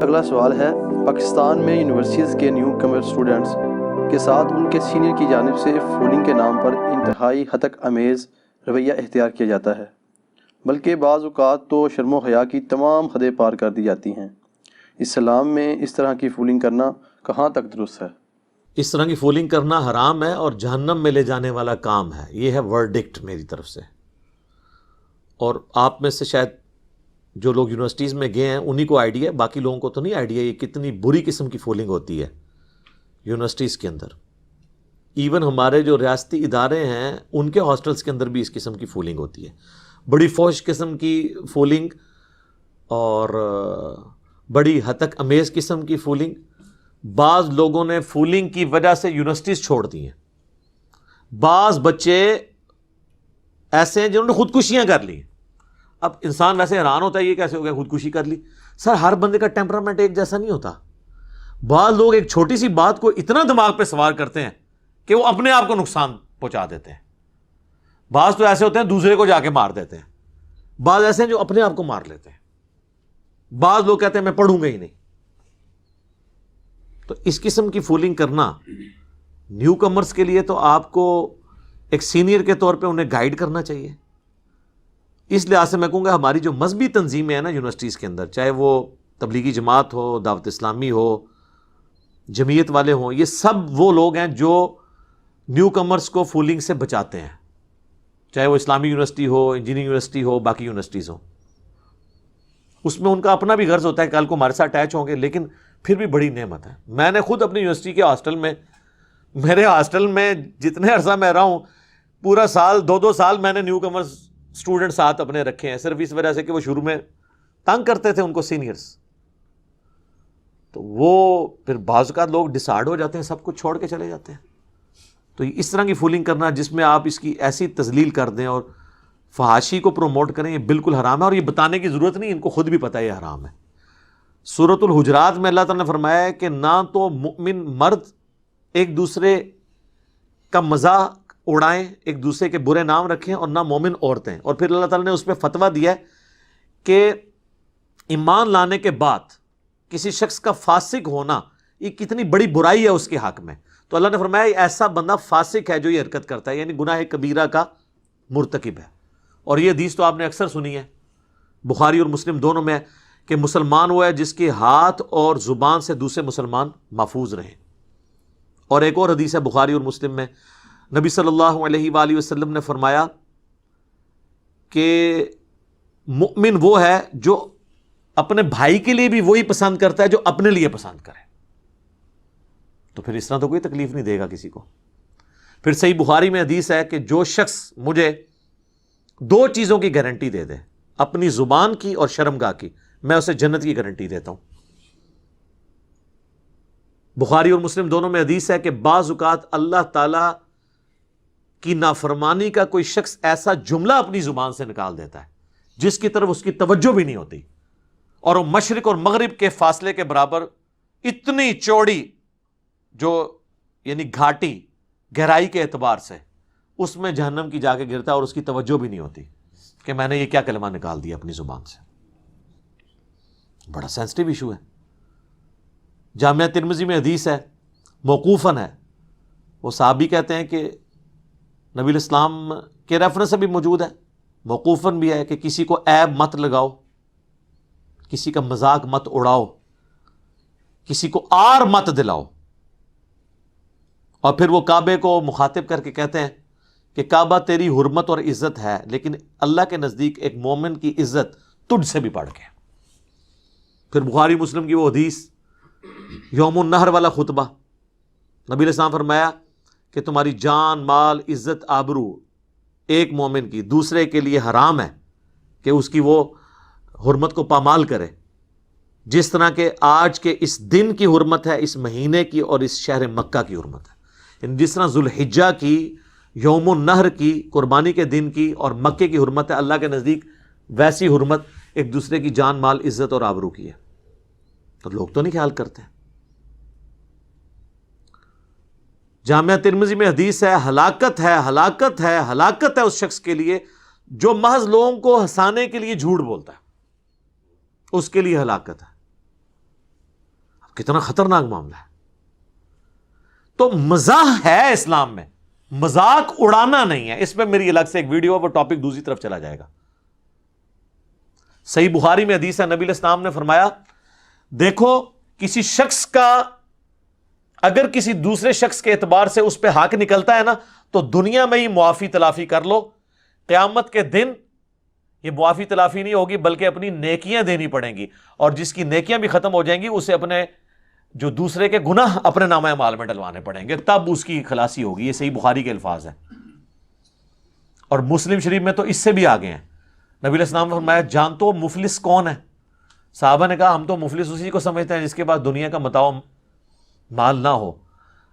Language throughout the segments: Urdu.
اگلا سوال ہے، پاکستان میں یونیورسٹیز کے نیو کمر اسٹوڈنٹس کے ساتھ ان کے سینئر کی جانب سے فولنگ کے نام پر انتہائی ہتک امیز رویہ اختیار کیا جاتا ہے، بلکہ بعض اوقات تو شرم و حیا کی تمام حدیں پار کر دی جاتی ہیں۔ اسلام میں اس طرح کی فولنگ کرنا کہاں تک درست ہے؟ اس طرح کی فولنگ کرنا حرام ہے اور جہنم میں لے جانے والا کام ہے۔ یہ ہے ورڈکٹ میری طرف سے۔ اور آپ میں سے شاید جو لوگ یونیورسٹیز میں گئے ہیں انہی کو آئیڈیا ہے، باقی لوگوں کو تو نہیں آئیڈیا یہ کتنی بری قسم کی فولنگ ہوتی ہے یونیورسٹیز کے اندر۔ ایون ہمارے جو ریاستی ادارے ہیں ان کے ہاسٹلس کے اندر بھی اس قسم کی فولنگ ہوتی ہے، بڑی فحش قسم کی فولنگ اور بڑی ہتک امیز قسم کی فولنگ۔ بعض لوگوں نے فولنگ کی وجہ سے یونیورسٹیز چھوڑ دی ہیں۔ بعض بچے ایسے ہیں جنہوں نے خودکشیاں کر لی۔ اب انسان ویسے حیران ہوتا ہے یہ کیسے ہو گیا خودکشی کر لی۔ سر ہر بندے کا ٹیمپرامنٹ ایک جیسا نہیں ہوتا۔ بعض لوگ ایک چھوٹی سی بات کو اتنا دماغ پہ سوار کرتے ہیں کہ وہ اپنے آپ کو نقصان پہنچا دیتے ہیں۔ بعض تو ایسے ہوتے ہیں دوسرے کو جا کے مار دیتے ہیں، بعض ایسے ہیں جو اپنے آپ کو مار لیتے ہیں، بعض لوگ کہتے ہیں میں پڑھوں گا ہی نہیں۔ تو اس قسم کی فولنگ کرنا نیو کمرز کے لیے تو آپ کو ایک سینئر کے طور پہ انہیں گائیڈ کرنا چاہیے۔ اس لحاظ سے میں کہوں گا ہماری جو مذہبی تنظیمیں ہیں نا یونیورسٹیز کے اندر، چاہے وہ تبلیغی جماعت ہو، دعوت اسلامی ہو، جمعیت والے ہوں، یہ سب وہ لوگ ہیں جو نیو کمرز کو فولنگ سے بچاتے ہیں، چاہے وہ اسلامی یونیورسٹی ہو، انجینئرنگ یونیورسٹی ہو، باقی یونیورسٹیز ہوں۔ اس میں ان کا اپنا بھی غرض ہوتا ہے کہ کل کو ہمارے ساتھ اٹیچ ہوں گے، لیکن پھر بھی بڑی نعمت ہے۔ میں نے خود اپنی یونیورسٹی کے ہاسٹل میں، میرے ہاسٹل میں جتنے عرصہ میں رہا ہوں، پورا سال 2 سال میں نے نیو کمرز اسٹوڈنٹ ساتھ اپنے رکھے ہیں، صرف اس وجہ سے کہ وہ شروع میں تنگ کرتے تھے ان کو سینئرز۔ تو وہ پھر بعض اوقات لوگ ڈسارڈ ہو جاتے ہیں، سب کچھ چھوڑ کے چلے جاتے ہیں۔ تو اس طرح کی فولنگ کرنا جس میں آپ اس کی ایسی تذلیل کر دیں اور فحاشی کو پروموٹ کریں، یہ بالکل حرام ہے، اور یہ بتانے کی ضرورت نہیں، ان کو خود بھی پتہ ہے یہ حرام ہے۔ سورۃ الحجرات میں اللہ تعالیٰ نے فرمایا ہے کہ نہ تو مؤمن مرد ایک دوسرے کا مذاق اڑائیں، ایک دوسرے کے برے نام رکھیں، اور نہ مومن عورتیں۔ اور پھر اللہ تعالیٰ نے اس پہ فتویٰ دیا ہے کہ ایمان لانے کے بعد کسی شخص کا فاسق ہونا یہ کتنی بڑی برائی ہے اس کے حق میں۔ تو اللہ نے فرمایا ایسا بندہ فاسق ہے جو یہ حرکت کرتا ہے، یعنی گناہ کبیرہ کا مرتکب ہے۔ اور یہ حدیث تو آپ نے اکثر سنی ہے، بخاری اور مسلم دونوں میں، کہ مسلمان وہ ہے جس کے ہاتھ اور زبان سے دوسرے مسلمان محفوظ رہیں۔ اور ایک اور حدیث ہے بخاری اور مسلم میں، نبی صلی اللہ علیہ وآلہ وسلم نے فرمایا کہ مؤمن وہ ہے جو اپنے بھائی کے لیے بھی وہی پسند کرتا ہے جو اپنے لیے پسند کرے۔ تو پھر اس طرح تو کوئی تکلیف نہیں دے گا کسی کو۔ پھر صحیح بخاری میں حدیث ہے کہ جو شخص مجھے 2 چیزوں کی گارنٹی دے دے، اپنی زبان کی اور شرمگاہ کی، میں اسے جنت کی گارنٹی دیتا ہوں۔ بخاری اور مسلم دونوں میں حدیث ہے کہ بعض اوقات اللہ تعالی کی نافرمانی کا کوئی شخص ایسا جملہ اپنی زبان سے نکال دیتا ہے جس کی طرف اس کی توجہ بھی نہیں ہوتی، اور وہ مشرق اور مغرب کے فاصلے کے برابر اتنی چوڑی، جو یعنی گھاٹی گہرائی کے اعتبار سے، اس میں جہنم کی جا کے گرتا ہے، اور اس کی توجہ بھی نہیں ہوتی کہ میں نے یہ کیا کلمہ نکال دیا اپنی زبان سے۔ بڑا سینسٹیو ایشو ہے۔ جامعہ ترمذی میں حدیث ہے، موقوفاً ہے، وہ صحابی کہتے ہیں کہ نبی علیہ السلام کے ریفرنس سے بھی موجود ہے، موقوفاً بھی ہے، کہ کسی کو عیب مت لگاؤ، کسی کا مذاق مت اڑاؤ، کسی کو آر مت دلاؤ۔ اور پھر وہ کعبے کو مخاطب کر کے کہتے ہیں کہ کعبہ تیری حرمت اور عزت ہے، لیکن اللہ کے نزدیک ایک مومن کی عزت تجھ سے بھی بڑھ کے۔ پھر بخاری مسلم کی وہ حدیث، یوم النحر والا خطبہ، نبی علیہ السلام فرمایا کہ تمہاری جان، مال، عزت، آبرو ایک مومن کی دوسرے کے لیے حرام ہے کہ اس کی وہ حرمت کو پامال کرے، جس طرح کہ آج کے اس دن کی حرمت ہے، اس مہینے کی، اور اس شہر مکہ کی حرمت ہے۔ یعنی جس طرح ذوالحجہ کی، یوم النحر کی، قربانی کے دن کی، اور مکے کی حرمت ہے اللہ کے نزدیک، ویسی حرمت ایک دوسرے کی جان، مال، عزت اور آبرو کی ہے۔ تو لوگ تو نہیں خیال کرتے۔ جامعہ ترمذی میں حدیث ہے، ہلاکت ہے، ہلاکت ہے، ہلاکت ہے اس شخص کے لیے جو محض لوگوں کو ہنسانے کے لیے جھوٹ بولتا ہے، اس کے لیے ہلاکت ہے۔ کتنا خطرناک معاملہ ہے. تو مزاح ہے اسلام میں, مذاق اڑانا نہیں ہے. اس پہ میری الگ سے ایک ویڈیو ہے, وہ ٹاپک دوسری طرف چلا جائے گا. صحیح بخاری میں حدیث ہے, نبی علیہ السلام نے فرمایا دیکھو کسی شخص کا اگر کسی دوسرے شخص کے اعتبار سے اس پہ حق نکلتا ہے نا, تو دنیا میں ہی معافی تلافی کر لو, قیامت کے دن یہ معافی تلافی نہیں ہوگی بلکہ اپنی نیکیاں دینی پڑیں گی, اور جس کی نیکیاں بھی ختم ہو جائیں گی اسے اپنے جو دوسرے کے گناہ اپنے نامہ اعمال میں ڈلوانے پڑیں گے, تب اس کی خلاصی ہوگی. یہ صحیح بخاری کے الفاظ ہیں, اور مسلم شریف میں تو اس سے بھی آگے ہیں. نبی علیہ السلام نے فرمایا جانتے ہو مفلس کون ہے؟ صحابہ نے کہا ہم تو مفلس اسی کو سمجھتے ہیں جس کے پاس دنیا کا متاع مال نہ ہو.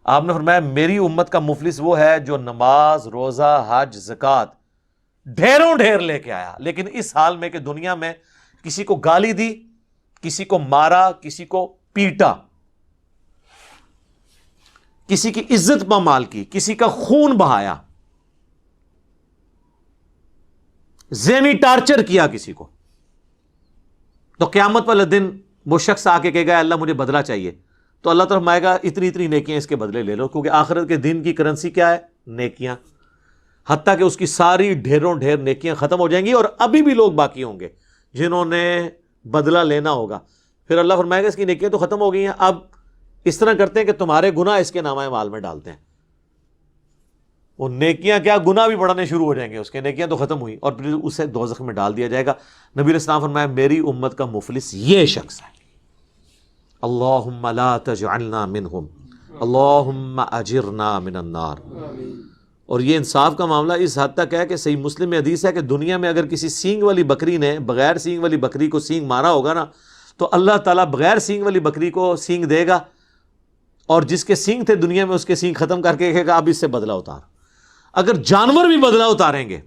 آپ نے فرمایا میری امت کا مفلس وہ ہے جو نماز, روزہ, حج, زکوٰۃ ڈھیروں ڈھیر لے کے آیا, لیکن اس حال میں کہ دنیا میں کسی کو گالی دی, کسی کو مارا, کسی کو پیٹا, کسی کی عزت پامال کی, کسی کا خون بہایا, ذہنی ٹارچر کیا کسی کو, تو قیامت والے دن وہ شخص آ کے کہے گا اللہ مجھے بدلہ چاہیے, تو اللہ تعالیٰ فرمائے گا اتنی اتنی نیکیاں اس کے بدلے لے لو, کیونکہ آخرت کے دن کی کرنسی کیا ہے؟ نیکیاں. حتیٰ کہ اس کی ساری ڈھیروں ڈھیر نیکیاں ختم ہو جائیں گی, اور ابھی بھی لوگ باقی ہوں گے جنہوں نے بدلہ لینا ہوگا. پھر اللہ فرمائے گا اس کی نیکیاں تو ختم ہو گئی ہیں, اب اس طرح کرتے ہیں کہ تمہارے گناہ اس کے نامہ اعمال میں ڈالتے ہیں. وہ نیکیاں کیا گناہ بھی بڑھانے شروع ہو جائیں گے, اس کے نیکیاں تو ختم ہوئی, اور پھر اسے دوزخ میں ڈال دیا جائے گا. نبی علیہ السلام فرمایا میری امت کا مفلس یہ شخص ہے. اللہم لا تجعلنا منہم, اللہم اجرنا من النار. اور یہ انصاف کا معاملہ اس حد تک ہے کہ صحیح مسلم میں حدیث ہے کہ دنیا میں اگر کسی سینگ والی بکری نے بغیر سینگ والی بکری کو سینگ مارا ہوگا نا, تو اللہ تعالیٰ بغیر سینگ والی بکری کو سینگ دے گا, اور جس کے سینگ تھے دنیا میں اس کے سینگ ختم کر کے کہے گا اب اس سے بدلہ اتار. اگر جانور بھی بدلہ اتاریں گے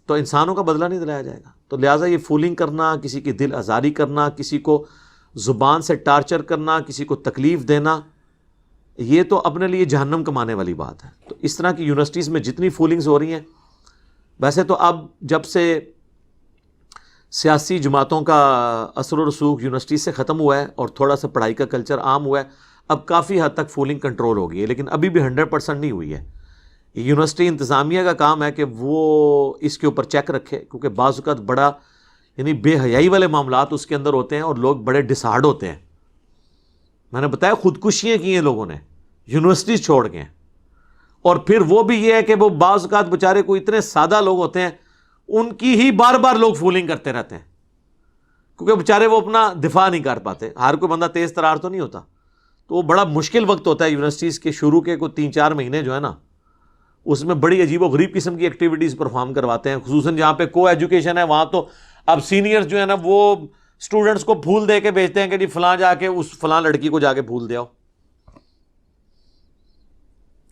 تو انسانوں کا بدلہ نہیں دلایا جائے گا. تو لہٰذا یہ فولنگ کرنا, کسی کی دل آزاری کرنا, کسی کو زبان سے ٹارچر کرنا, کسی کو تکلیف دینا, یہ تو اپنے لیے جہنم کمانے والی بات ہے. تو اس طرح کی یونیورسٹیز میں جتنی فولنگز ہو رہی ہیں, ویسے تو اب جب سے سیاسی جماعتوں کا اثر و رسوخ یونیورسٹی سے ختم ہوا ہے اور تھوڑا سا پڑھائی کا کلچر عام ہوا ہے, اب کافی حد تک فولنگ کنٹرول ہو گئی ہے, لیکن ابھی بھی 100% نہیں ہوئی ہے. یونیورسٹی انتظامیہ کا کام ہے کہ وہ اس کے اوپر چیک رکھے, کیونکہ بعض اوقات بڑا یعنی بے حیائی والے معاملات اس کے اندر ہوتے ہیں اور لوگ بڑے ڈسہارڈ ہوتے ہیں. میں نے بتایا خودکشیاں کی ہیں لوگوں نے یونیورسٹیز چھوڑ کے, اور پھر وہ بھی یہ ہے کہ وہ بعض اوقات بیچارے کوئی اتنے سادہ لوگ ہوتے ہیں, ان کی ہی بار بار لوگ فولنگ کرتے رہتے ہیں, کیونکہ بیچارے وہ اپنا دفاع نہیں کر پاتے. ہر کوئی بندہ تیز ترار تو نہیں ہوتا, تو وہ بڑا مشکل وقت ہوتا ہے یونیورسٹیز کے شروع کے کوئی 3-4 مہینے جو ہے نا, اس میں بڑی عجیب و غریب قسم کی ایکٹیویٹیز پرفارم کرواتے ہیں, خصوصاً جہاں پہ کو ایجوکیشن ہے وہاں تو اب سینئرز جو ہے نا وہ اسٹوڈنٹس کو پھول دے کے بھیجتے ہیں کہ جی فلاں جا کے اس فلاں لڑکی کو جا کے پھول دے آؤ.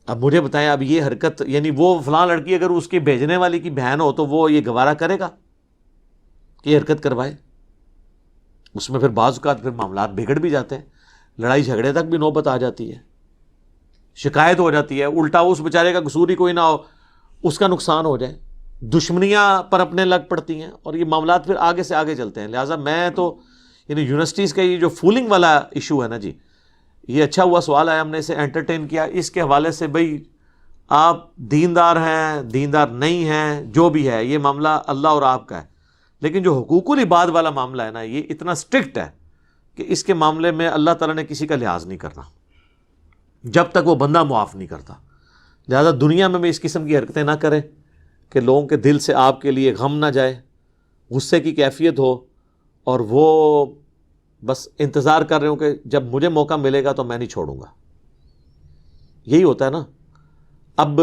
اب مجھے بتائیں اب یہ حرکت یعنی وہ فلاں لڑکی اگر اس کی بھیجنے والی کی بہن ہو تو وہ یہ گوارا کرے گا کہ یہ حرکت کروائے؟ اس میں پھر بعض اوقات پھر معاملات بگڑ بھی جاتے ہیں, لڑائی جھگڑے تک بھی نوبت آ جاتی ہے, شکایت ہو جاتی ہے, الٹا اس بیچارے کا قصور ہی کوئی نہ ہو اس کا نقصان ہو جائے, دشمنیاں پر اپنے لگ پڑتی ہیں, اور یہ معاملات پھر آگے سے آگے چلتے ہیں. لہٰذا میں تو یعنی یونیورسٹیز کا یہ جو فولنگ والا ایشو ہے نا جی, یہ اچھا ہوا سوال آیا, ہم نے اسے انٹرٹین کیا. اس کے حوالے سے بھئی آپ دیندار ہیں, دیندار نہیں ہیں, جو بھی ہے یہ معاملہ اللہ اور آپ کا ہے, لیکن جو حقوق العباد والا معاملہ ہے نا یہ اتنا سٹرکٹ ہے کہ اس کے معاملے میں اللہ تعالیٰ نے کسی کا لحاظ نہیں کرنا جب تک وہ بندہ معاف نہیں کرتا. لہذا دنیا میں بھی اس قسم کی حرکتیں نہ کریں کہ لوگوں کے دل سے آپ کے لیے غم نہ جائے, غصے کی کیفیت ہو, اور وہ بس انتظار کر رہے ہوں کہ جب مجھے موقع ملے گا تو میں نہیں چھوڑوں گا. یہی ہوتا ہے نا. اب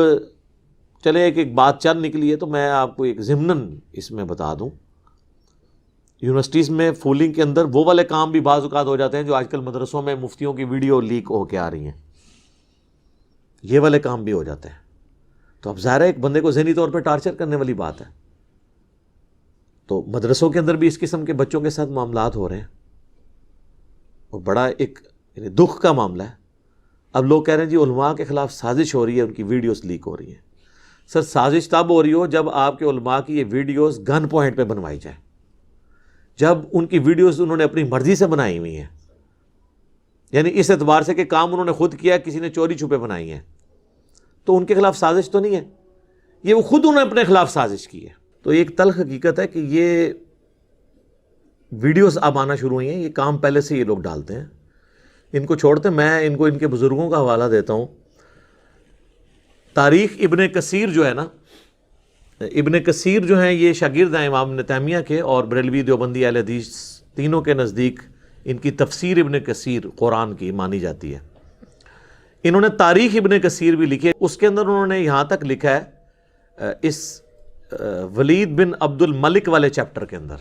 چلے ایک بات چل نکلی ہے تو میں آپ کو ایک ضمناً اس میں بتا دوں, یونیورسٹیز میں فولنگ کے اندر وہ والے کام بھی بعض اوقات ہو جاتے ہیں جو آج کل مدرسوں میں مفتیوں کی ویڈیو لیک ہو کے آ رہی ہیں, یہ والے کام بھی ہو جاتے ہیں. تو اب ظاہر ہے ایک بندے کو ذہنی طور پہ ٹارچر کرنے والی بات ہے. تو مدرسوں کے اندر بھی اس قسم کے بچوں کے ساتھ معاملات ہو رہے ہیں, اور بڑا ایک یعنی دکھ کا معاملہ ہے. اب لوگ کہہ رہے ہیں جی علماء کے خلاف سازش ہو رہی ہے, ان کی ویڈیوز لیک ہو رہی ہیں. سر سازش تب ہو رہی ہو جب آپ کے علماء کی یہ ویڈیوز گن پوائنٹ پہ بنوائی جائے, جب ان کی ویڈیوز انہوں نے اپنی مرضی سے بنائی ہوئی ہیں, یعنی اس اعتبار سے کہ کام انہوں نے خود کیا، کسی نے چوری چھپے بنائی ہیں، تو ان کے خلاف سازش تو نہیں ہے، یہ وہ خود انہوں نے اپنے خلاف سازش کی ہے۔ تو ایک تلخ حقیقت ہے کہ یہ ویڈیوز اب آنا شروع ہوئی ہیں، یہ کام پہلے سے یہ لوگ ڈالتے ہیں، ان کو چھوڑتے ہیں۔ میں ان کو ان کے بزرگوں کا حوالہ دیتا ہوں۔ تاریخ ابن کثیر جو ہے نا، ابن کثیر جو ہیں یہ شاگرد ہیں امام ابن تیمیہ کے، اور بریلوی دیوبندی اہل حدیث تینوں کے نزدیک ان کی تفسیر ابن کثیر قرآن کی مانی جاتی ہے۔ انہوں نے تاریخ ابن کثیر بھی لکھی ہے، اس کے اندر انہوں نے یہاں تک لکھا ہے اس ولید بن عبد الملک والے چیپٹر کے اندر،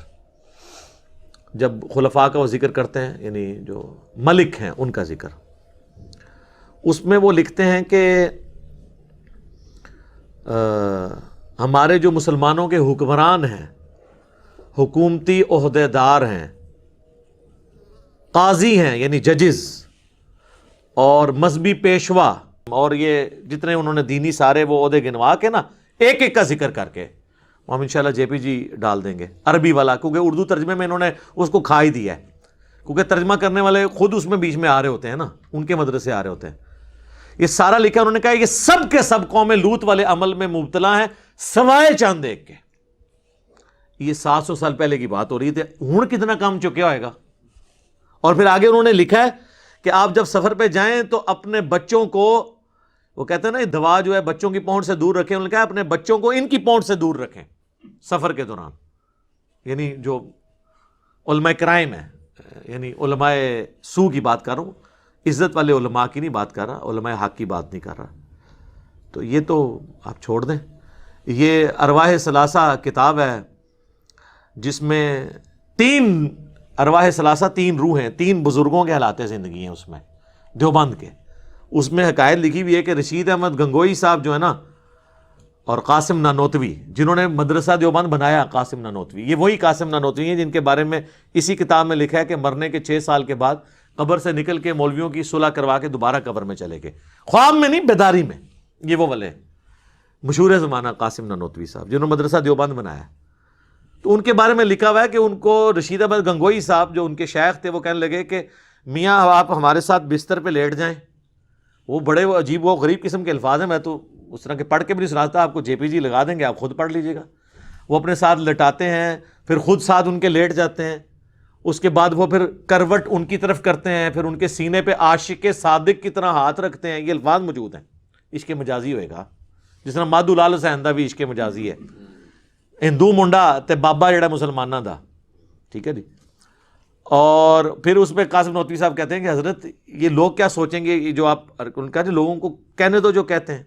جب خلفاء کا وہ ذکر کرتے ہیں، یعنی جو ملک ہیں ان کا ذکر، اس میں وہ لکھتے ہیں کہ ہمارے جو مسلمانوں کے حکمران ہیں، حکومتی عہدے دار ہیں، قاضی ہیں یعنی ججز، اور مذہبی پیشوا، اور یہ جتنے انہوں نے دینی سارے وہ عہدے گنوا کے نا ایک ایک کا ذکر کر کے، ہم انشاءاللہ جے پی جی ڈال دیں گے عربی والا، کیونکہ اردو ترجمے میں انہوں نے اس کو کھا ہی دیا ہے، کیونکہ ترجمہ کرنے والے خود اس میں بیچ میں آ رہے ہوتے ہیں نا، ان کے مدرسے آ رہے ہوتے ہیں۔ یہ سارا لکھا، انہوں نے کہا یہ سب کے سب قوم لوط والے عمل میں مبتلا ہیں سوائے چاند ایک کے۔ یہ 700 سال پہلے کی بات ہو رہی تھی، ہوں کتنا کام چکیا ہوئے گا۔ اور پھر آگے انہوں نے لکھا ہے کہ آپ جب سفر پہ جائیں تو اپنے بچوں کو، وہ کہتے ہیں نا یہ دوا جو ہے بچوں کی پہنچ سے دور رکھیں، انہوں نے کہا اپنے بچوں کو ان کی پہنچ سے دور رکھیں سفر کے دوران، یعنی جو علماء کرائم ہے، یعنی علماء سو کی بات کر رہا ہوں، عزت والے علماء کی نہیں بات کر رہا، علماء حق کی بات نہیں کر رہا۔ تو یہ تو آپ چھوڑ دیں۔ یہ ارواح ثلاثہ کتاب ہے جس میں 3 ارواح ثلاثہ 3 روح ہیں، 3 بزرگوں کے حالات زندگی ہیں اس میں، دیوبند کے۔ اس میں حکایت لکھی ہوئی ہے کہ رشید احمد گنگوئی صاحب جو ہے نا، اور قاسم نانوتوی جنہوں نے مدرسہ دیوبند بنایا، قاسم نانوتوی، یہ وہی قاسم نانوتوی ہیں جن کے بارے میں اسی کتاب میں لکھا ہے کہ مرنے کے 6 سال کے بعد قبر سے نکل کے مولویوں کی صلح کروا کے دوبارہ قبر میں چلے گئے، خواب میں نہیں بیداری میں۔ یہ وہ والے مشہور زمانہ قاسم نانوتوی صاحب جنہوں نے مدرسہ دیوبند بنایا، تو ان کے بارے میں لکھا ہوا ہے کہ ان کو رشید احمد گنگوئی صاحب جو ان کے شیخ تھے، وہ کہنے لگے کہ میاں آپ ہمارے ساتھ بستر پہ لیٹ جائیں۔ وہ بڑے عجیب و غریب قسم کے الفاظ ہیں، میں تو اس طرح کے پڑھ کے بھی نہیں سناتا، آپ کو جے پی جی لگا دیں گے، آپ خود پڑھ لیجئے گا۔ وہ اپنے ساتھ لٹاتے ہیں، پھر خود ساتھ ان کے لیٹ جاتے ہیں، اس کے بعد وہ پھر کروٹ ان کی طرف کرتے ہیں، پھر ان کے سینے پہ عاشق صادق کی طرح ہاتھ رکھتے ہیں۔ یہ الفاظ موجود ہیں، عشق مجازی ہوئے گا، جس طرح مادو لال حسین دا بھی عشق مجازی ہے، ہندو منڈا تے بابا جڑا مسلمانہ دا، ٹھیک ہے جی۔ اور پھر اس میں قاسم نوتوی صاحب کہتے ہیں کہ حضرت یہ لوگ کیا سوچیں گے، یہ جو آپ ان کا جو لوگوں کو کہنے دو جو کہتے ہیں۔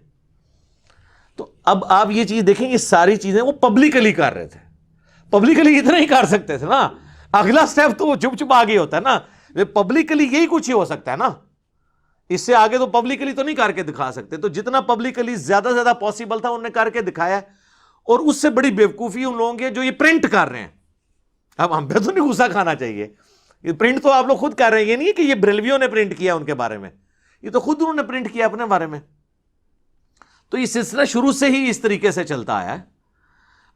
تو اب آپ یہ چیز دیکھیں، یہ ساری چیزیں وہ پبلکلی کر رہے تھے، پبلکلی اتنا ہی کر سکتے تھے نا، اگلا سٹیپ تو وہ چپ چپ آگے ہوتا ہے نا، پبلکلی یہی کچھ ہی ہو سکتا ہے نا، اس سے آگے تو پبلکلی تو نہیں کر کے دکھا سکتے۔ تو جتنا پبلکلی زیادہ سے زیادہ پاسبل تھا انہوں نے کر کے دکھایا، اور اس سے بڑی بیوقوفی ان لوگوں کی جو یہ پرنٹ کر رہے ہیں۔ اب ہم پہ تو نہیں غصہ کھانا چاہیے، یہ پرنٹ تو آپ لوگ خود کر رہے ہیں، یہ نہیں ہے کہ یہ بریلویوں نے پرنٹ کیا ان کے بارے میں، یہ تو خود انہوں نے پرنٹ کیا اپنے بارے میں۔ تو یہ سلسلہ شروع سے ہی اس طریقے سے چلتا آیا ہے۔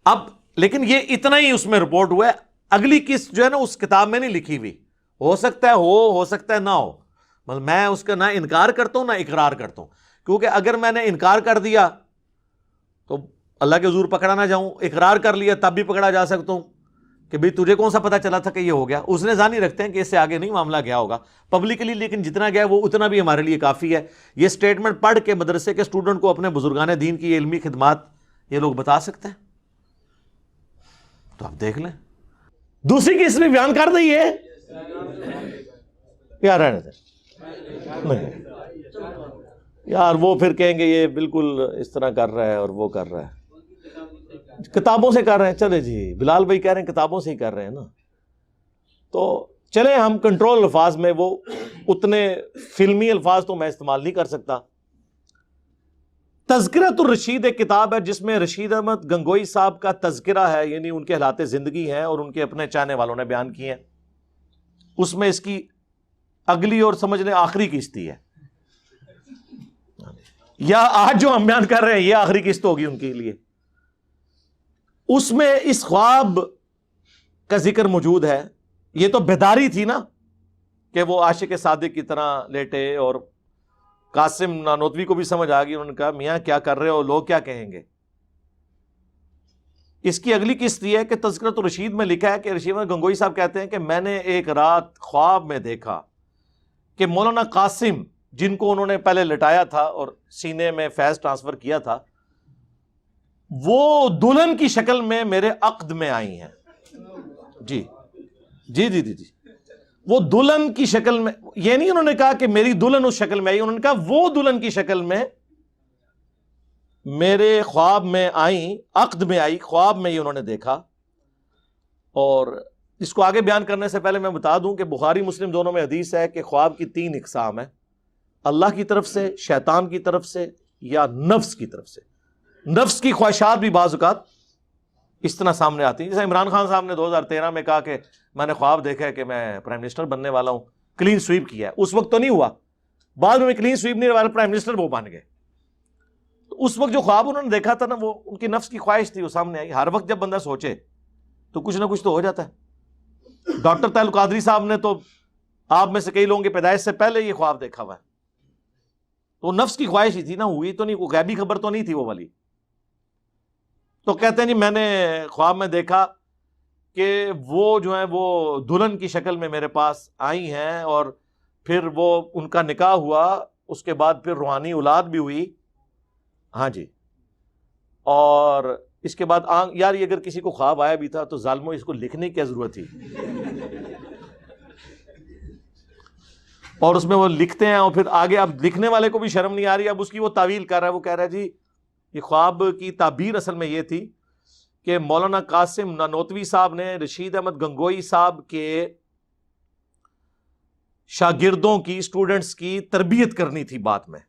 اب لیکن یہ اتنا ہی اس میں رپورٹ ہوا ہے، اگلی قسط جو ہے نا اس کتاب میں نہیں لکھی ہوئی، ہو سکتا ہے ہو سکتا ہے نہ ہو، مطلب میں اس کا نہ انکار کرتا ہوں نہ اقرار کرتا ہوں، کیونکہ اگر میں نے انکار کر دیا تو اللہ کے حضور پکڑا نہ جاؤں، اقرار کر لیا تب بھی پکڑا جا سکتا ہوں کہ بھئی تجھے کون سا پتا چلا تھا کہ یہ ہو گیا۔ اس نے ظاہر رکھتے ہیں کہ اس سے آگے نہیں معاملہ گیا ہوگا پبلکلی، لیکن جتنا گیا وہ اتنا بھی ہمارے لیے کافی ہے۔ یہ سٹیٹمنٹ پڑھ کے مدرسے کے اسٹوڈنٹ کو اپنے بزرگان دین کی علمی خدمات یہ لوگ بتا سکتے ہیں، تو آپ دیکھ لیں۔ دوسری قسط بھی بیان کر دئیے یار، رہنے دیں یار، وہ پھر کہیں گے یہ بالکل اس طرح کر رہا ہے اور وہ کر رہا ہے، کتابوں سے کر رہے ہیں، چلے جی بلال بھائی کہہ رہے ہیں کتابوں سے ہی کر رہے ہیں نا، تو چلے ہم کنٹرول الفاظ میں، وہ اتنے فلمی الفاظ تو میں استعمال نہیں کر سکتا۔ تذکرۃ الرشید ایک کتاب ہے جس میں رشید احمد گنگوئی صاحب کا تذکرہ ہے، یعنی ان کے حالات زندگی ہیں اور ان کے اپنے چاہنے والوں نے بیان کیے ہیں۔ اس میں اس کی اگلی اور سمجھ لیں آخری قسط ہی ہے، یا آج جو ہم بیان کر رہے ہیں یہ آخری قسط ہوگی ان کے لیے۔ اس میں اس خواب کا ذکر موجود ہے، یہ تو بیداری تھی نا کہ وہ عاشق صادق کی طرح لیٹے، اور قاسم نانوتوی کو بھی سمجھ آ گئی، انہوں نے کہا میاں کیا کر رہے ہو، لوگ کیا کہیں گے۔ اس کی اگلی قسط یہ ہے کہ تذکرۃ الرشید میں لکھا ہے کہ رشید احمد گنگوئی صاحب کہتے ہیں کہ میں نے ایک رات خواب میں دیکھا کہ مولانا قاسم، جن کو انہوں نے پہلے لٹایا تھا اور سینے میں فیض ٹرانسفر کیا تھا، وہ دلہن کی شکل میں میرے عقد میں آئی ہیں۔ جی جی جی جی جی، وہ دلہن کی شکل میں، یہ نہیں انہوں نے کہا کہ میری دلہن اس شکل میں آئی، انہوں نے کہا وہ دلہن کی شکل میں میرے خواب میں آئیں، عقد میں آئی، خواب میں ہی انہوں نے دیکھا۔ اور اس کو آگے بیان کرنے سے پہلے میں بتا دوں کہ بخاری مسلم دونوں میں حدیث ہے کہ خواب کی 3 اقسام ہیں، اللہ کی طرف سے، شیطان کی طرف سے، یا نفس کی طرف سے۔ نفس کی خواہشات بھی بعض اوقات اس طرح سامنے آتی ہیں، جیسے عمران خان صاحب نے 2013 میں کہا کہ میں نے خواب دیکھا ہے کہ میں پرائم منسٹر بننے والا ہوں، کلین سویپ کیا ہے، اس وقت تو نہیں ہوا، بعد میں کلین سویپ نہیں ہوا، پرائم منسٹر وہ بن گئے۔ تو اس وقت جو خواب انہوں نے دیکھا تھا نا، وہ ان کی نفس کی خواہش تھی، وہ سامنے آئی۔ ہر وقت جب بندہ سوچے تو کچھ نہ کچھ تو ہو جاتا ہے۔ ڈاکٹر طاہر القادری صاحب نے تو آپ میں سے کئی لوگوں کی پیدائش سے پہلے یہ خواب دیکھا ہوا ہے، تو نفس کی خواہش ہی تھی نا، ہوئی تو نہیں، کوئی غیبی خبر تو نہیں تھی وہ والی۔ تو کہتے ہیں جی میں نے خواب میں دیکھا کہ وہ جو ہے وہ دلہن کی شکل میں میرے پاس آئی ہیں، اور پھر وہ ان کا نکاح ہوا، اس کے بعد پھر روحانی اولاد بھی ہوئی۔ ہاں جی، اور اس کے بعد یار یہ اگر کسی کو خواب آیا بھی تھا تو ظالموں اس کو لکھنے کی کیا ضرورت تھی؟ اور اس میں وہ لکھتے ہیں، اور پھر آگے اب لکھنے والے کو بھی شرم نہیں آ رہی، اب اس کی وہ تعویل کر رہا ہے، وہ کہہ رہا ہے جی یہ خواب کی تعبیر اصل میں یہ تھی کہ مولانا قاسم نانوتوی صاحب نے رشید احمد گنگوئی صاحب کے شاگردوں کی، اسٹوڈنٹس کی تربیت کرنی تھی بات میں،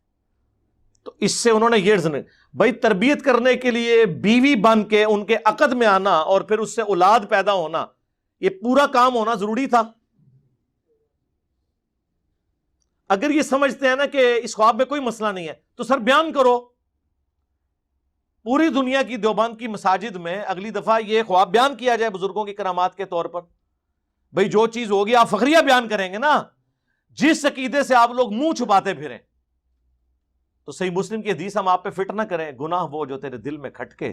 تو اس سے انہوں نے یہ بھائی تربیت کرنے کے لیے بیوی بن کے ان کے عقد میں آنا اور پھر اس سے اولاد پیدا ہونا، یہ پورا کام ہونا ضروری تھا۔ اگر یہ سمجھتے ہیں نا کہ اس خواب میں کوئی مسئلہ نہیں ہے تو سر بیان کرو، پوری دنیا کی دیوبند کی مساجد میں اگلی دفعہ یہ خواب بیان کیا جائے بزرگوں کی کرامات کے طور پر۔ بھئی جو چیز ہوگی آپ فخریہ بیان کریں گے نا، جس عقیدے سے آپ لوگ منہ چھپاتے پھریں، تو صحیح مسلم کی حدیث ہم آپ پہ فٹ نہ کریں، گناہ وہ جو تیرے دل میں کھٹکے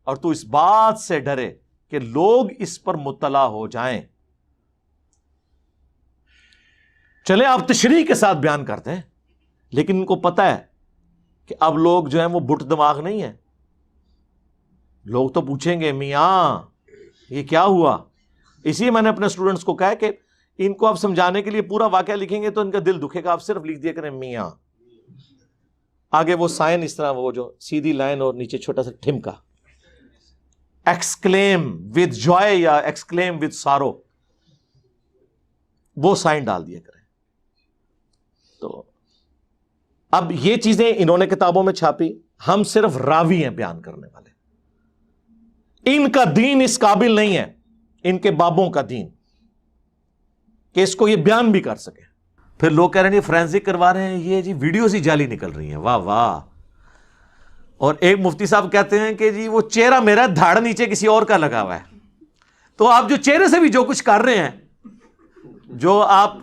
اور تو اس بات سے ڈرے کہ لوگ اس پر مطلع ہو جائیں۔ چلے آپ تشریح کے ساتھ بیان کرتے ہیں، لیکن ان کو پتہ ہے کہ اب لوگ جو ہیں وہ بٹ دماغ نہیں ہے، لوگ تو پوچھیں گے میاں یہ کیا ہوا۔ اسی میں نے اپنے اسٹوڈنٹس کو کہا کہ ان کو آپ سمجھانے کے لیے پورا واقعہ لکھیں گے تو ان کا دل دکھے گا، آپ صرف لکھ دیا کریں میاں، آگے وہ سائن اس طرح، وہ جو سیدھی لائن اور نیچے چھوٹا سا ٹھمکا، ایکسکلیم ود جوائے یا ایکسکلیم ود سارو، وہ سائن ڈال دیا کریں۔ تو اب یہ چیزیں انہوں نے کتابوں میں چھاپی، ہم صرف راوی ہیں بیان کرنے والے، ان کا دین اس قابل نہیں ہے، ان کے بابوں کا دین، کہ اس کو یہ بیان بھی کر سکے۔ پھر لوگ کہہ رہے ہیں فرینزک کروا رہے ہیں، یہ جی ویڈیوز ہی جعلی نکل رہی ہیں، واہ واہ۔ اور ایک مفتی صاحب کہتے ہیں کہ جی وہ چہرہ میرا دھاڑ نیچے کسی اور کا لگا ہوا ہے، تو آپ جو چہرے سے بھی جو کچھ کر رہے ہیں، جو آپ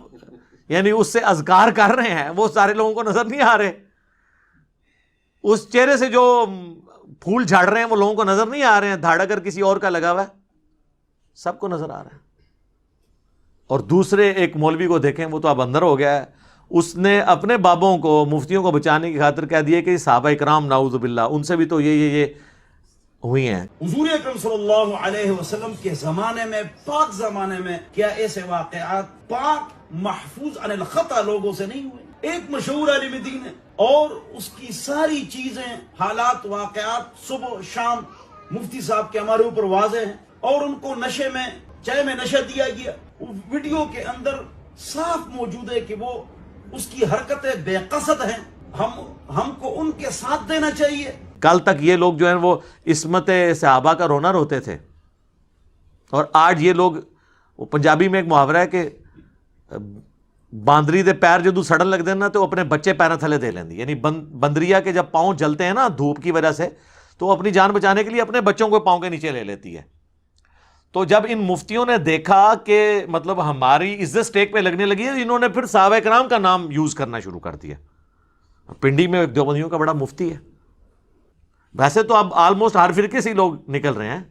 یعنی اس سے اذکار کر رہے ہیں، وہ سارے لوگوں کو نظر نہیں آ رہے، اس چہرے سے جو پھول جھاڑ رہے ہیں وہ لوگوں کو نظر نہیں آ رہے ہیں، دھاڑ اگر کسی اور کا لگا ہوا ہے سب کو نظر آ رہا ہے۔ اور دوسرے ایک مولوی کو دیکھیں، وہ تو اب اندر ہو گیا ہے، اس نے اپنے بابوں کو، مفتیوں کو بچانے کی خاطر کہہ دیا کہ صحابہ اکرام نعوذ باللہ ان سے بھی تو یہ ہوئی ہیں۔ حضور اکرم صلی اللہ علیہ وسلم کے زمانے میں، پاک زمانے میں، کیا ایسے واقعات پاک محفوظ عن الخطا لوگوں سے نہیں ہوئے؟ ایک مشہور عالم دین ہے اور اس کی ساری چیزیں، حالات، واقعات صبح شام مفتی صاحب کے ہمارے اوپر واضح ہیں، اور ان کو نشے میں، چائے میں نشہ دیا گیا، ویڈیو کے اندر صاف موجود ہے کہ وہ اس کی حرکتیں بے قصد ہیں، ہم کو ان کے ساتھ دینا چاہیے۔ کل تک یہ لوگ جو ہیں وہ عصمت صحابہ کا رونا روتے تھے، اور آج یہ لوگ، وہ پنجابی میں ایک محاورہ ہے کہ باندری دے پیر جدو سڑن لگ دینا تو اپنے بچے پیروں تھلے دے لیندی، یعنی بندریا کے جب پاؤں جلتے ہیں نا دھوپ کی وجہ سے، تو وہ اپنی جان بچانے کے لیے اپنے بچوں کو پاؤں کے نیچے لے لیتی ہے۔ تو جب ان مفتیوں نے دیکھا کہ مطلب ہماری عزت سٹیک پہ لگنے لگی ہے، انہوں نے پھر صحابہ کرام کا نام یوز کرنا شروع کر دیا. پنڈی میں ایک دیوبندیوں کا بڑا مفتی ہے. ویسے تو اب آلموسٹ ہر فرقے سے ہی لوگ نکل رہے ہیں،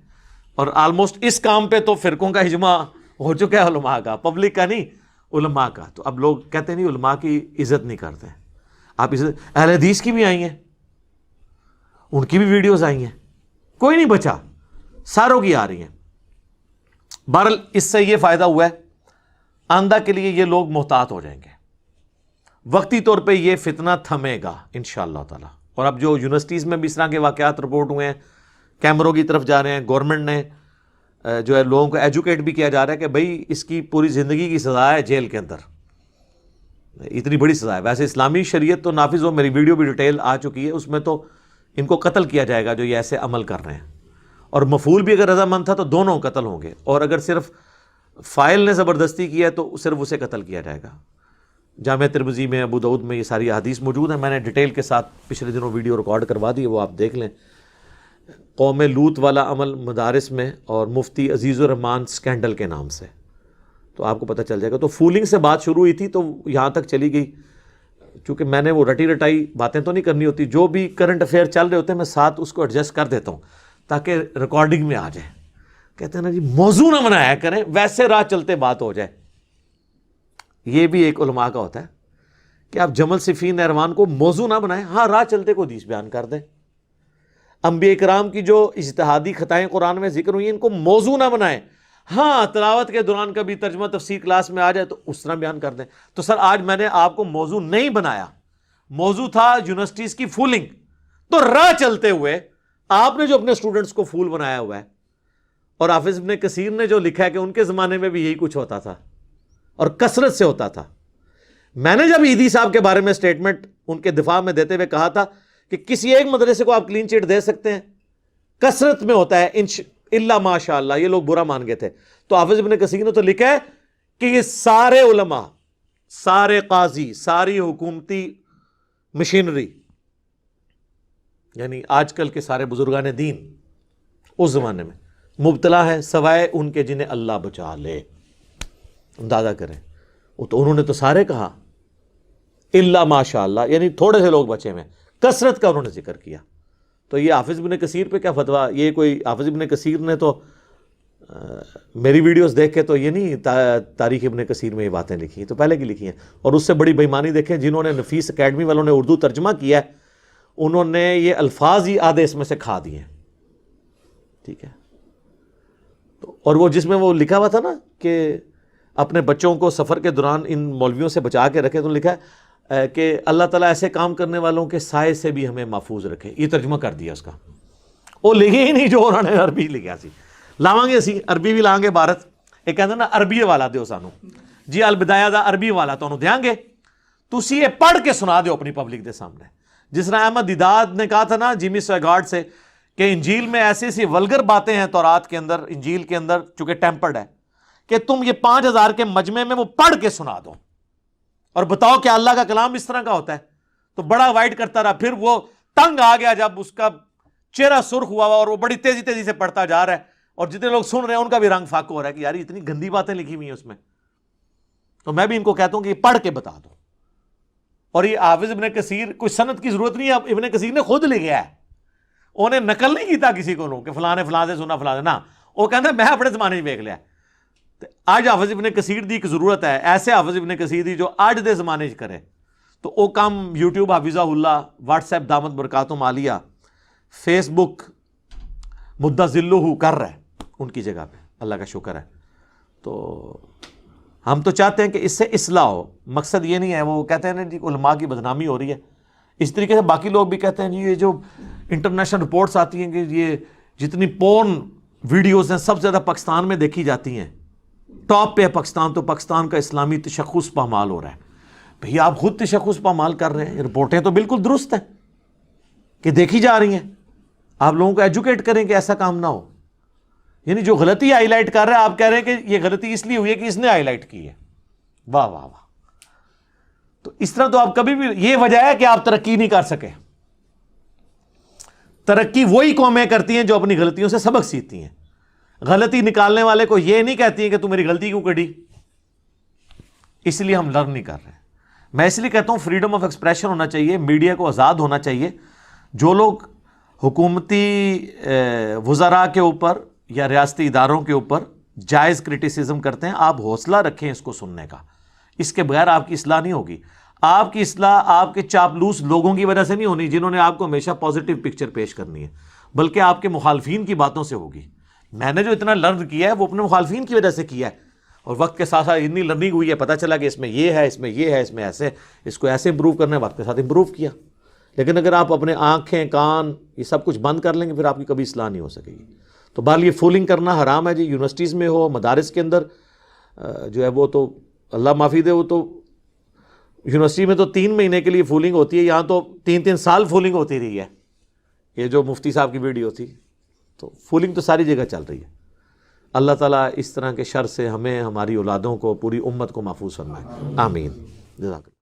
اور آلموسٹ اس کام پہ تو فرقوں کا اجماع ہو چکا ہے، علماء کا، پبلک کا نہیں، علماء کا. تو اب لوگ کہتے نہیں علماء کی عزت نہیں کرتے. آپ عزت، اہل حدیث کی بھی آئی ہیں، ان کی بھی ویڈیوز آئی ہیں، کوئی نہیں بچا، ساروں کی آ رہی ہیں. بہرحال اس سے یہ فائدہ ہوا ہے، آئندہ کے لیے یہ لوگ محتاط ہو جائیں گے. وقتی طور پہ یہ فتنہ تھمے گا انشاءاللہ تعالی. اور اب جو یونیورسٹیز میں بھی اس طرح کے واقعات رپورٹ ہوئے ہیں، کیمروں کی طرف جا رہے ہیں، گورنمنٹ نے جو ہے لوگوں کو ایجوکیٹ بھی کیا جا رہا ہے کہ بھائی اس کی پوری زندگی کی سزا ہے جیل کے اندر، اتنی بڑی سزا ہے. ویسے اسلامی شریعت تو نافذ ہو، میری ویڈیو بھی ڈیٹیل آ چکی ہے، اس میں تو ان کو قتل کیا جائے گا جو یہ ایسے عمل کر رہے ہیں. اور مفعول بھی اگر رضامند تھا تو دونوں قتل ہوں گے، اور اگر صرف فاعل نے زبردستی کیا ہے تو صرف اسے قتل کیا جائے گا. جامعہ ترمذی میں، ابو داؤد میں یہ ساری احادیث موجود ہیں. میں نے ڈیٹیل کے ساتھ پچھلے دنوں ویڈیو ریکارڈ کروا دی ہے، وہ آپ دیکھ لیں. قوم لوط والا عمل مدارس میں، اور مفتی عزیز الرحمان سکینڈل کے نام سے، تو آپ کو پتہ چل جائے گا. تو فولنگ سے بات شروع ہوئی تھی تو یہاں تک چلی گئی. چونکہ میں نے وہ رٹی رٹائی باتیں تو نہیں کرنی ہوتی، جو بھی کرنٹ افیئر چل رہے ہوتے ہیں میں ساتھ اس کو ایڈجسٹ کر دیتا ہوں تاکہ ریکارڈنگ میں آ جائے. کہتے ہیں نا جی موضوع نہ بنایا کریں، ویسے راہ چلتے بات ہو جائے. یہ بھی ایک علماء کا ہوتا ہے کہ آپ جمل صفین نہروان کو موضوع نہ بنائیں، ہاں راہ چلتے کو حدیث بیان کر دیں. انبیاء کرام کی جو اجتہادی خطائیں قرآن میں ذکر ہوئی ہیں ان کو موضوع نہ بنائیں، ہاں تلاوت کے دوران کبھی ترجمہ تفسیر کلاس میں آ جائے تو اس طرح بیان کر دیں. تو سر آج میں نے آپ کو موضوع نہیں بنایا، موضوع تھا یونیورسٹیز کی فولنگ. تو راہ چلتے ہوئے آپ نے جو اپنے اسٹوڈنٹس کو فول بنایا ہوا ہے، اور حافظ ابن کثیر نے جو لکھا ہے کہ ان کے زمانے میں بھی یہی کچھ ہوتا تھا اور کثرت سے ہوتا تھا. میں نے جب عیدی صاحب کے بارے میں سٹیٹمنٹ ان کے دفاع میں دیتے ہوئے کہا تھا کہ کسی ایک مدرسے کو آپ کلین چٹ دے سکتے ہیں، کثرت میں ہوتا ہے الا ماشاء اللہ، یہ لوگ برا مان گئے تھے. تو حافظ ابن کثیر نے تو لکھا ہے کہ یہ سارے علماء، سارے قاضی، ساری حکومتی مشینری، یعنی آج کل کے سارے بزرگان دین اس زمانے میں مبتلا ہے سوائے ان کے جنہیں اللہ بچا لے. اندازہ کریں، تو انہوں نے تو سارے کہا الا ماشاء اللہ، یعنی تھوڑے سے لوگ بچے میں، کثرت کا انہوں نے ذکر کیا. تو یہ حافظ ابن کثیر پہ کیا فتویٰ؟ یہ کوئی حافظ ابن کثیر نے تو میری ویڈیوز دیکھ کے تو یہ نہیں تاریخ ابن کثیر میں یہ باتیں لکھی ہیں، تو پہلے کی لکھی ہیں. اور اس سے بڑی بےایمانی دیکھیں، جنہوں نے نفیس اکیڈمی والوں نے اردو ترجمہ کیا ہے، انہوں نے یہ الفاظ ہی آدھے اس میں سے کھا دیے ہیں. ٹھیک ہے، تو اور وہ جس میں وہ لکھا ہوا تھا نا کہ اپنے بچوں کو سفر کے دوران ان مولویوں سے بچا کے رکھے، تو لکھا ہے کہ اللہ تعالیٰ ایسے کام کرنے والوں کے سائے سے بھی ہمیں محفوظ رکھے. یہ ترجمہ کر دیا اس کا، وہ لکھے ہی نہیں جو انہوں نے عربی لکھا سی. لاواں گے اسی عربی بھی لائیں گے بھارت. ایک کہتے ہیں نا عربی والا دیو سانو جی، البدایہ دا عربی والا تو انہوں دیاں گے، تسی یہ پڑھ کے سنا دیو اپنی پبلک دے سامنے. جس طرح احمد دیداد نے کہا تھا نا جیمی سویگارڈ سے کہ انجیل میں ایسی ایسی ولگر باتیں ہیں تورات کے اندر، انجیل کے اندر چونکہ ٹیمپرڈ ہے، کہ تم یہ 5000 کے مجمع میں وہ پڑھ کے سنا دو اور بتاؤ کہ اللہ کا کلام اس طرح کا ہوتا ہے. تو بڑا وائٹ کرتا رہا، پھر وہ تنگ آ گیا جب اس کا چہرہ سرخ ہوا اور وہ بڑی تیزی تیزی سے پڑھتا جا رہا ہے، اور جتنے لوگ سن رہے ہیں ان کا بھی رنگ فاق ہو رہا ہے کہ یار اتنی گندی باتیں لکھی ہوئی ہیں اس میں. تو میں بھی ان کو کہتا ہوں کہ یہ پڑھ کے بتا دو. اور یہ حافظ ابن کثیر کوئی سند کی ضرورت نہیں ہے، ابن کثیر نے خود لکھا ہے، انہیں نقل نہیں کیتا کسی کو لوگ کہ فلاں نے فلاں سے سنا فلاں سے، نہ وہ کہتا ہے میں اپنے زمانے میں دیکھ لیا. آج حافظ ابن کثیر دی ایک ضرورت ہے، ایسے حافظ ابن کثیر دی جو آج دے زمانے کرے. تو وہ کام یوٹیوب حافظہ اللہ، واٹس ایپ دامت برکاتہم عالیہ، فیس بک مدہ ذلہ کر رہا ہے ان کی جگہ پہ، اللہ کا شکر ہے. تو ہم تو چاہتے ہیں کہ اس سے اصلاح ہو، مقصد یہ نہیں ہے. وہ کہتے ہیں نا جی علماء کی بدنامی ہو رہی ہے، اس طریقے سے باقی لوگ بھی کہتے ہیں جی یہ جو انٹرنیشنل رپورٹس آتی ہیں کہ یہ جتنی پورن ویڈیوز ہیں سب سے زیادہ پاکستان میں دیکھی جاتی ہیں، ٹاپ پہ ہے پاکستان، تو پاکستان کا اسلامی تشخص پامال ہو رہا ہے. بھئی آپ خود تشخص پامال کر رہے ہیں، رپورٹیں تو بالکل درست ہیں کہ دیکھی جا رہی ہیں. آپ لوگوں کو ایجوکیٹ کریں کہ ایسا کام نہ ہو. یعنی جو غلطی ہائی لائٹ کر رہا ہے آپ کہہ رہے ہیں کہ یہ غلطی اس لیے ہوئی ہے کہ اس نے ہائی لائٹ کی ہے. واہ واہ واہ. تو اس طرح تو آپ کبھی بھی، یہ وجہ ہے کہ آپ ترقی نہیں کر سکے. ترقی وہی قومیں کرتی ہیں جو اپنی غلطیوں سے سبق سیکھتی ہیں. غلطی نکالنے والے کو یہ نہیں کہتی ہیں کہ تم میری غلطی کیوں کڑی، اس لیے ہم لرن نہیں کر رہے. میں اس لیے کہتا ہوں فریڈم آف ایکسپریشن ہونا چاہیے، میڈیا کو آزاد ہونا چاہیے. جو لوگ حکومتی وزراء کے اوپر یا ریاستی اداروں کے اوپر جائز کرٹیسزم کرتے ہیں، آپ حوصلہ رکھیں اس کو سننے کا. اس کے بغیر آپ کی اصلاح نہیں ہوگی. آپ کی اصلاح آپ کے چاپلوس لوگوں کی وجہ سے نہیں ہونی جنہوں نے آپ کو ہمیشہ پازیٹیو پکچر پیش کرنی ہے، بلکہ آپ کے مخالفین کی باتوں سے ہوگی. میں نے جو اتنا لرن کیا ہے وہ اپنے مخالفین کی وجہ سے کیا ہے، اور وقت کے ساتھ ساتھ اتنی لرننگ ہوئی ہے، پتہ چلا کہ اس میں یہ ہے، اس میں یہ ہے، اس میں ایسے، اس کو ایسے امپروو کرنا ہے، وقت کے ساتھ امپروو کیا. لیکن اگر آپ اپنے آنکھیں کان یہ سب کچھ بند کر لیں گے پھر آپ کی کبھی اصلاح نہیں ہو سکے گی. تو بہرحال یہ فولنگ کرنا حرام ہے جی، یونیورسٹیز میں ہو، مدارس کے اندر جو ہے وہ تو اللہ معافی دے، وہ تو یونیورسٹی میں تو 3 مہینے کے لیے فولنگ ہوتی ہے، یہاں تو 3 سال فولنگ ہوتی رہی ہے. یہ جو مفتی صاحب کی ویڈیو تھی، تو فولنگ تو ساری جگہ چل رہی ہے. اللہ تعالیٰ اس طرح کے شر سے ہمیں، ہماری اولادوں کو، پوری امت کو محفوظ فرمائے. آمین. جزاک اللہ.